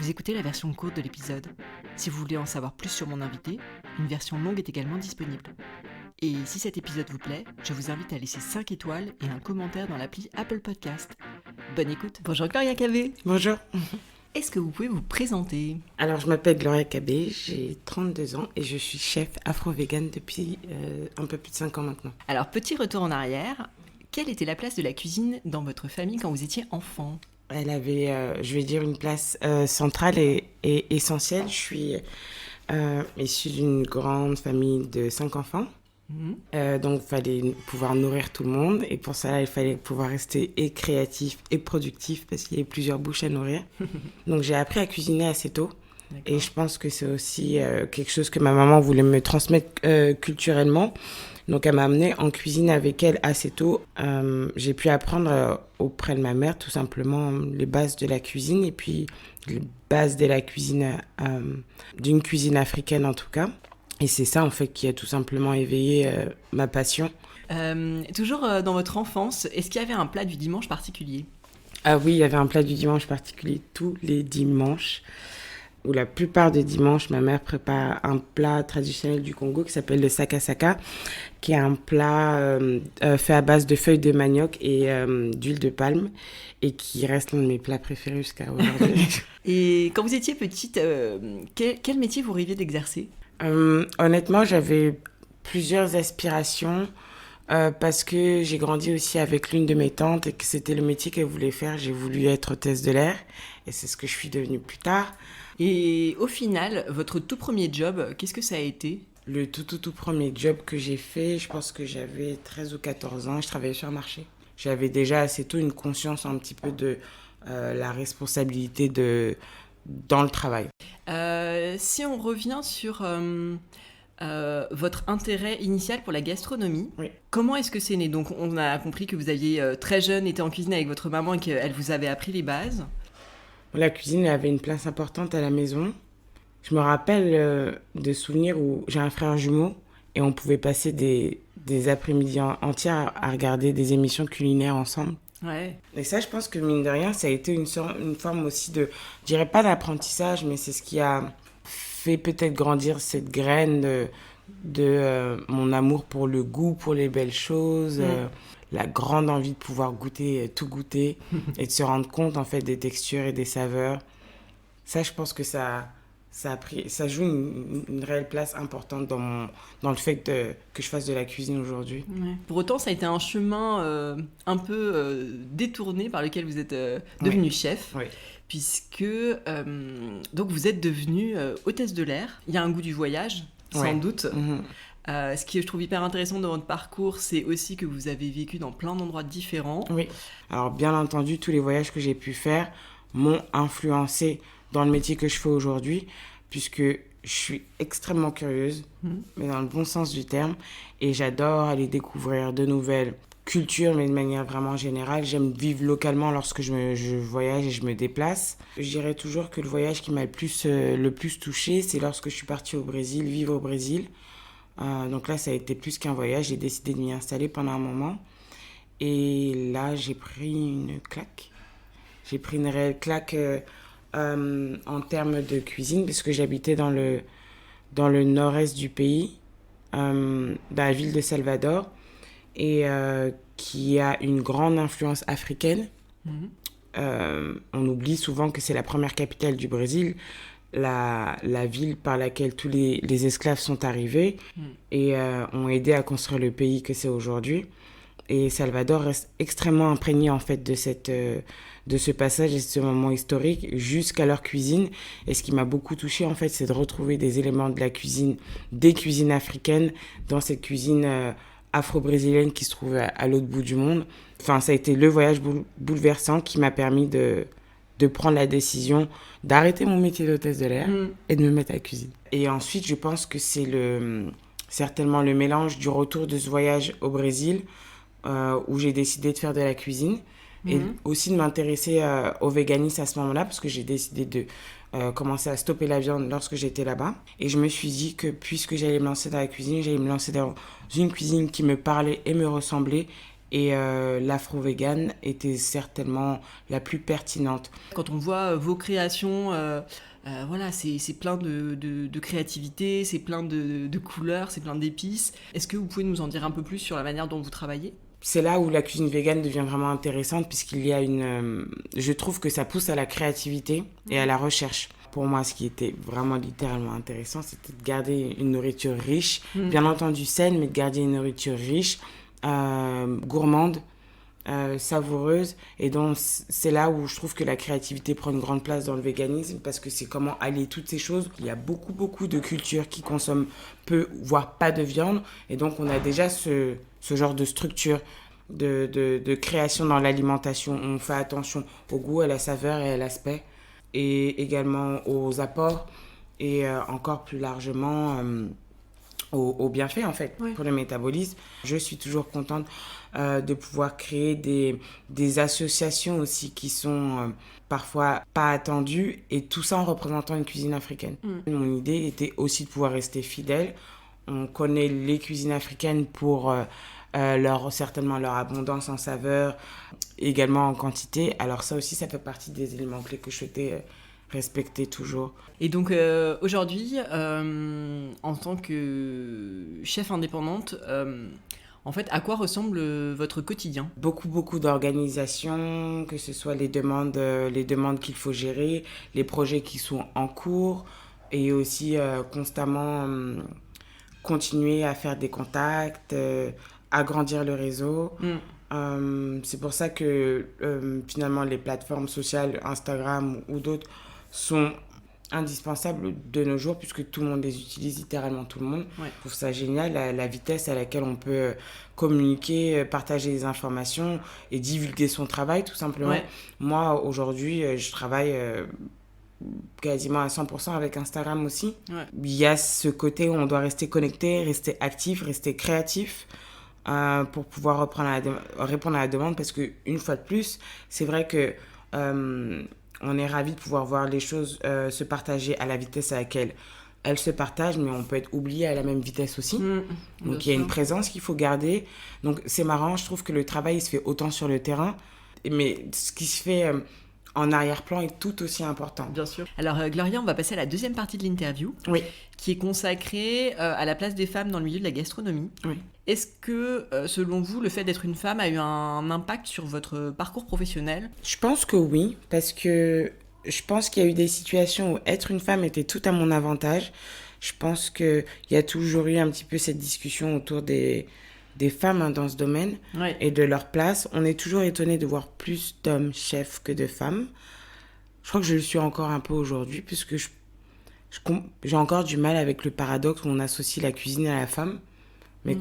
Vous écoutez la version courte de l'épisode. Si vous voulez en savoir plus sur mon invité, une version longue est également disponible. Et si cet épisode vous plaît, je vous invite à laisser 5 étoiles et un commentaire dans l'appli Apple Podcast. Bonne écoute. Bonjour Gloria Cabé. Bonjour. Est-ce que vous pouvez vous présenter ? Alors, je m'appelle Gloria Cabé, j'ai 32 ans et je suis chef afro-vegan depuis un peu plus de 5 ans maintenant. Alors, petit retour en arrière. Quelle était la place de la cuisine dans votre famille quand vous étiez enfant ? Elle avait, je vais dire, une place centrale et essentielle. Je suis issue d'une grande famille de 5 enfants. Donc, il fallait pouvoir nourrir tout le monde. Et pour ça, il fallait pouvoir rester et créatif et productif parce qu'il y avait plusieurs bouches à nourrir. Donc, j'ai appris à cuisiner assez tôt. D'accord. Et je pense que c'est aussi quelque chose que ma maman voulait me transmettre culturellement. Donc, elle m'a amenée en cuisine avec elle assez tôt. J'ai pu apprendre auprès de ma mère, tout simplement, les bases de la cuisine. Et puis, les bases de la cuisine, d'une cuisine africaine en tout cas. Et c'est ça, en fait, qui a tout simplement éveillé ma passion. Toujours dans votre enfance, est-ce qu'il y avait un plat du dimanche particulier ? Ah oui, il y avait un plat du dimanche particulier tous les dimanches. Ou la plupart des dimanches, ma mère prépare un plat traditionnel du Congo qui s'appelle le saka-saka, qui est un plat fait à base de feuilles de manioc et d'huile de palme, et qui reste l'un de mes plats préférés jusqu'à aujourd'hui. Et quand vous étiez petite, quel métier vous rêviez d'exercer ? Honnêtement, j'avais plusieurs aspirations parce que j'ai grandi aussi avec l'une de mes tantes et que c'était le métier qu'elle voulait faire. J'ai voulu être hôtesse de l'air et c'est ce que je suis devenue plus tard. Et au final, votre tout premier job, qu'est-ce que ça a été ? Le tout premier job que j'ai fait, je pense que j'avais 13 ou 14 ans, je travaillais sur un marché. J'avais déjà assez tôt une conscience un petit peu de la responsabilité dans le travail. Si on revient sur votre intérêt initial pour la gastronomie, oui. Comment est-ce que c'est né ? Donc on a compris que vous aviez très jeune été en cuisine avec votre maman et qu'elle vous avait appris les bases. La cuisine avait une place importante à la maison. Je me rappelle de souvenirs où j'ai un frère jumeau et on pouvait passer des après-midi entières à regarder des émissions culinaires ensemble. Ouais. Et ça, je pense que mine de rien, ça a été une forme aussi de, je dirais pas d'apprentissage, mais c'est ce qui a fait peut-être grandir cette graine de mon amour pour le goût, pour les belles choses, la grande envie de pouvoir tout goûter et de se rendre compte en fait des textures et des saveurs. Ça, je pense que ça joue une réelle place importante dans le fait que je fasse de la cuisine aujourd'hui. Ouais. Pour autant, ça a été un chemin un peu détourné par lequel vous êtes devenu chef, puisque donc vous êtes devenue hôtesse de l'air. Il y a un goût du voyage, sans doute. Ce qui je trouve hyper intéressant dans votre parcours, c'est aussi que vous avez vécu dans plein d'endroits différents. Oui. Alors, bien entendu, tous les voyages que j'ai pu faire m'ont influencé dans le métier que je fais aujourd'hui, puisque je suis extrêmement curieuse, mais dans le bon sens du terme, et j'adore aller découvrir de nouvelles cultures, mais de manière vraiment générale. J'aime vivre localement lorsque je voyage et je me déplace. Je dirais toujours que le voyage qui m'a le plus touchée, c'est lorsque je suis partie au Brésil, vivre au Brésil. Donc là, ça a été plus qu'un voyage, j'ai décidé de m'y installer pendant un moment. Et là, j'ai pris une claque. J'ai pris une réelle claque en termes de cuisine, parce que j'habitais dans le nord-est du pays, dans la ville de Salvador, et qui a une grande influence africaine. On oublie souvent que c'est la première capitale du Brésil, la ville par laquelle tous les esclaves sont arrivés et ont aidé à construire le pays que c'est aujourd'hui. Et Salvador reste extrêmement imprégné en fait de ce passage et de ce moment historique jusqu'à leur cuisine. Et ce qui m'a beaucoup touchée en fait, c'est de retrouver des éléments de la cuisine, des cuisines africaines dans cette cuisine afro-brésilienne qui se trouve à l'autre bout du monde. Enfin, ça a été le voyage bouleversant qui m'a permis de prendre la décision d'arrêter mon métier d'hôtesse de l'air et de me mettre à la cuisine. Et ensuite, je pense que c'est certainement le mélange du retour de ce voyage au Brésil où j'ai décidé de faire de la cuisine et aussi de m'intéresser au véganisme à ce moment-là parce que j'ai décidé de commencer à stopper la viande lorsque j'étais là-bas. Et je me suis dit que puisque j'allais me lancer dans la cuisine, j'allais me lancer dans une cuisine qui me parlait et me ressemblait Et l'afro-vegan était certainement la plus pertinente. Quand on voit vos créations, voilà, c'est plein de créativité, c'est plein de couleurs, c'est plein d'épices. Est-ce que vous pouvez nous en dire un peu plus sur la manière dont vous travaillez ? C'est là où la cuisine végane devient vraiment intéressante, puisqu'il y a je trouve que ça pousse à la créativité et à la recherche. Pour moi, ce qui était vraiment littéralement intéressant, c'était de garder une nourriture riche, bien entendu saine, mais de garder une nourriture riche, gourmande, savoureuse. Et donc, c'est là où je trouve que la créativité prend une grande place dans le véganisme, parce que c'est comment allier toutes ces choses. Il y a beaucoup de cultures qui consomment peu, voire pas de viande. Et donc, on a déjà ce genre de structure de création dans l'alimentation. On fait attention au goût, à la saveur et à l'aspect, et également aux apports, et encore plus largement aux bienfaits, en fait, pour le métabolisme. Je suis toujours contente de pouvoir créer des associations aussi qui sont parfois pas attendues, et tout ça en représentant une cuisine africaine. Mon idée était aussi de pouvoir rester fidèle. On connaît les cuisines africaines pour certainement leur abondance en saveur, également en quantité. Alors ça aussi, ça fait partie des éléments clés que je souhaitais respecter toujours. Et donc aujourd'hui, en tant que chef indépendante, en fait, à quoi ressemble votre quotidien ? Beaucoup d'organisations, que ce soit les demandes qu'il faut gérer, les projets qui sont en cours, et aussi constamment continuer à faire des contacts, agrandir le réseau. C'est pour ça que finalement les plateformes sociales, Instagram ou d'autres, sont indispensables de nos jours, puisque tout le monde les utilise, littéralement tout le monde. Je trouve ça génial, la vitesse à laquelle on peut communiquer, partager des informations et divulguer son travail, tout simplement. Moi, aujourd'hui, je travaille quasiment à 100% avec Instagram aussi. Il y a ce côté où on doit rester connecté, rester actif, rester créatif, pour pouvoir répondre à la demande, parce qu'une fois de plus, c'est vrai que on est ravis de pouvoir voir les choses se partager à la vitesse à laquelle elles se partagent, mais on peut être oublié à la même vitesse aussi. Donc il y a une présence qu'il faut garder. Donc c'est marrant, je trouve que le travail il se fait autant sur le terrain, mais ce qui se fait en arrière-plan est tout aussi important. Bien sûr. Alors Gloria, on va passer à la deuxième partie de l'interview, qui est consacrée à la place des femmes dans le milieu de la gastronomie. Est-ce que, selon vous, le fait d'être une femme a eu un impact sur votre parcours professionnel ? Je pense que oui, parce que je pense qu'il y a eu des situations où être une femme était tout à mon avantage. Je pense qu'il y a toujours eu un petit peu cette discussion autour des femmes dans ce domaine et de leur place. On est toujours étonné de voir plus d'hommes chefs que de femmes. Je crois que je le suis encore un peu aujourd'hui, puisque j'ai encore du mal avec le paradoxe où on associe la cuisine à la femme, mais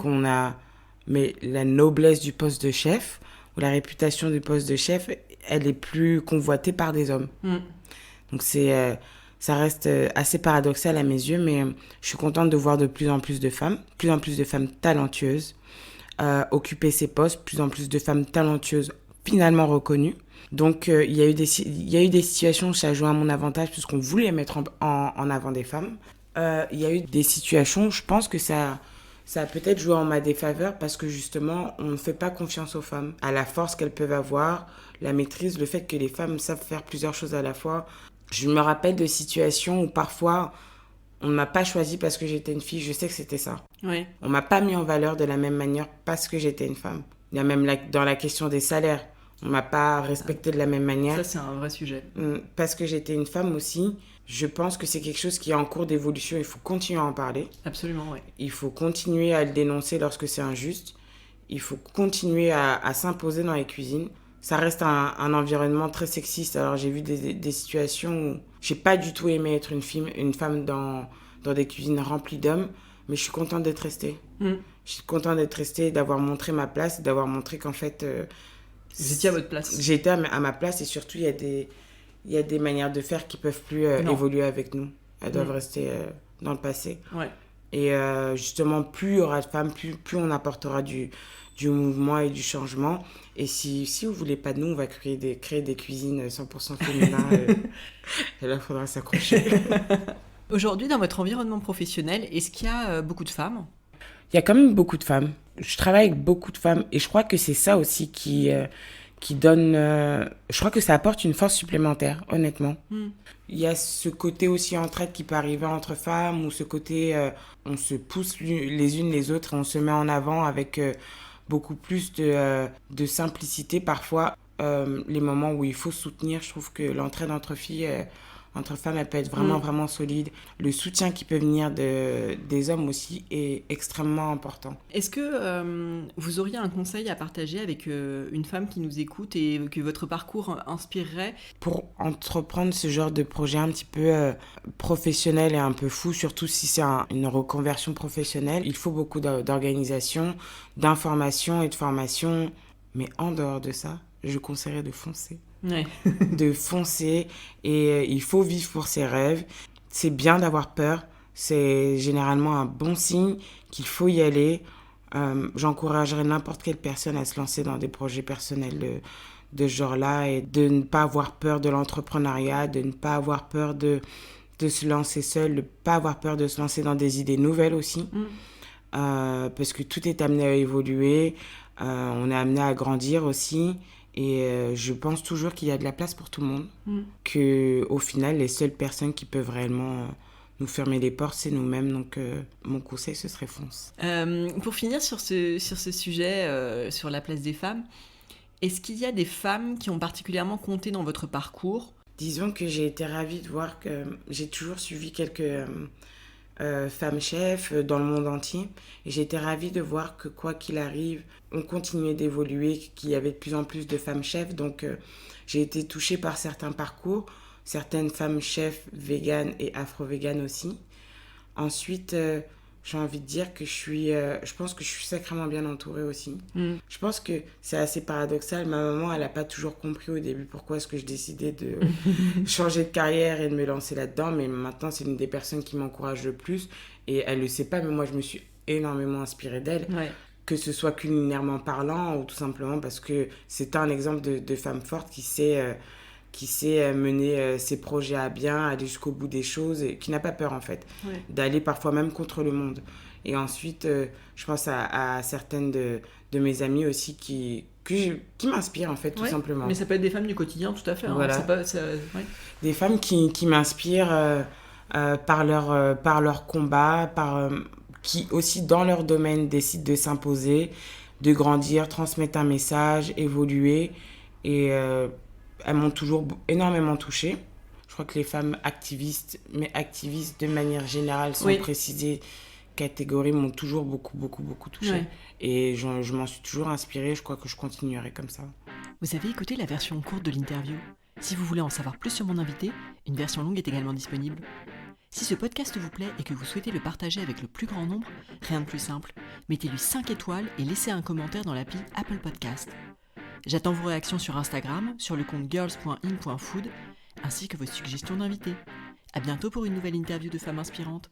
la noblesse du poste de chef ou la réputation du poste de chef, elle est plus convoitée par des hommes. Donc ça reste assez paradoxal à mes yeux, mais je suis contente de voir de plus en plus de femmes talentueuses occuper ces postes, plus en plus de femmes talentueuses finalement reconnues. Donc il y a eu des situations où ça jouait à mon avantage, puisqu'on voulait mettre en avant des femmes. Il y a eu des situations où je pense que ça a peut-être joué en ma défaveur, parce que justement, on ne fait pas confiance aux femmes, à la force qu'elles peuvent avoir, la maîtrise, le fait que les femmes savent faire plusieurs choses à la fois. Je me rappelle de situations où parfois, on ne m'a pas choisie parce que j'étais une fille, je sais que c'était ça. On ne m'a pas mis en valeur de la même manière parce que j'étais une femme. Il y a même dans la question des salaires, on ne m'a pas respectée de la même manière. Ça, c'est un vrai sujet. Parce que j'étais une femme aussi. Je pense que c'est quelque chose qui est en cours d'évolution. Il faut continuer à en parler. Absolument, oui. Il faut continuer à le dénoncer lorsque c'est injuste. Il faut continuer à s'imposer dans les cuisines. Ça reste un environnement très sexiste. Alors, j'ai vu des situations où j'ai pas du tout aimé être une femme dans des cuisines remplies d'hommes, mais je suis contente d'être restée. Je suis contente d'être restée, d'avoir montré ma place, d'avoir montré qu'en fait... vous étiez à votre place. J'étais à ma place, et surtout, il y a des manières de faire qui peuvent plus évoluer avec nous. Elles doivent rester dans le passé. Et justement, plus il y aura de femmes, plus on apportera du mouvement et du changement. Et si vous voulez pas de nous, on va créer des cuisines 100% féminines. Et là, il faudra s'accrocher. Aujourd'hui, dans votre environnement professionnel, est-ce qu'il y a beaucoup de femmes ? Il y a quand même beaucoup de femmes. Je travaille avec beaucoup de femmes et je crois que c'est ça aussi qui donne... je crois que ça apporte une force supplémentaire, honnêtement. Il y a ce côté aussi entraide qui peut arriver entre femmes, ou ce côté on se pousse les unes les autres et on se met en avant avec beaucoup plus de simplicité parfois. Les moments où il faut soutenir, je trouve que l'entraide entre filles... entre femmes, elle peut être vraiment, vraiment solide. Le soutien qui peut venir des hommes aussi est extrêmement important. Est-ce que vous auriez un conseil à partager avec une femme qui nous écoute et que votre parcours inspirerait ? Pour entreprendre ce genre de projet un petit peu professionnel et un peu fou, surtout si c'est une reconversion professionnelle, il faut beaucoup d'organisation, d'information et de formation. Mais en dehors de ça, je conseillerais de foncer. Ouais. De foncer et il faut vivre pour ses rêves. C'est bien d'avoir peur, c'est généralement un bon signe qu'il faut y aller. J'encouragerais n'importe quelle personne à se lancer dans des projets personnels de ce genre-là et de ne pas avoir peur de l'entrepreneuriat, de ne pas avoir peur de se lancer seul, de ne pas avoir peur de se lancer dans des idées nouvelles aussi. Parce que tout est amené à évoluer, on est amené à grandir aussi. Et je pense toujours qu'il y a de la place pour tout le monde. Qu'au final, les seules personnes qui peuvent réellement nous fermer les portes, c'est nous-mêmes. Donc, mon conseil, ce serait fonce. Pour finir sur ce sujet, sur la place des femmes, est-ce qu'il y a des femmes qui ont particulièrement compté dans votre parcours ? Disons que j'ai été ravie de voir que j'ai toujours suivi quelques femmes chefs dans le monde entier. Et j'ai été ravie de voir que quoi qu'il arrive, on continuait d'évoluer, qu'il y avait de plus en plus de femmes chefs. Donc j'ai été touchée par certains parcours, certaines femmes chefs véganes et afro-véganes aussi. Ensuite, j'ai envie de dire que je pense que je suis sacrément bien entourée aussi. Je pense que c'est assez paradoxal. Ma maman, elle n'a pas toujours compris au début pourquoi est-ce que je décidais de changer de carrière et de me lancer là-dedans. Mais maintenant, c'est une des personnes qui m'encourage le plus. Et elle ne le sait pas, mais moi, je me suis énormément inspirée d'elle. Ouais. Que ce soit culinairement parlant ou tout simplement parce que c'est un exemple de femme forte qui sait mener ses projets à bien, aller jusqu'au bout des choses et qui n'a pas peur en fait, d'aller parfois même contre le monde. Et ensuite, je pense à certaines de mes amies aussi qui m'inspirent en fait, tout simplement. Mais ça peut être des femmes du quotidien, tout à fait. Voilà. Ouais. Des femmes qui m'inspirent par leur combat, qui aussi dans leur domaine décident de s'imposer, de grandir, transmettre un message, évoluer et... elles m'ont toujours énormément touchée. Je crois que les femmes activistes, mais activistes de manière générale, sans préciser catégorie, m'ont toujours beaucoup, beaucoup, beaucoup touchée. Ouais. Et je m'en suis toujours inspirée. Je crois que je continuerai comme ça. Vous avez écouté la version courte de l'interview. Si vous voulez en savoir plus sur mon invité, une version longue est également disponible. Si ce podcast vous plaît et que vous souhaitez le partager avec le plus grand nombre, rien de plus simple. Mettez-lui 5 étoiles et laissez un commentaire dans l'appli Apple Podcast. J'attends vos réactions sur Instagram, sur le compte girls.in.food, ainsi que vos suggestions d'invités. À bientôt pour une nouvelle interview de femmes inspirantes.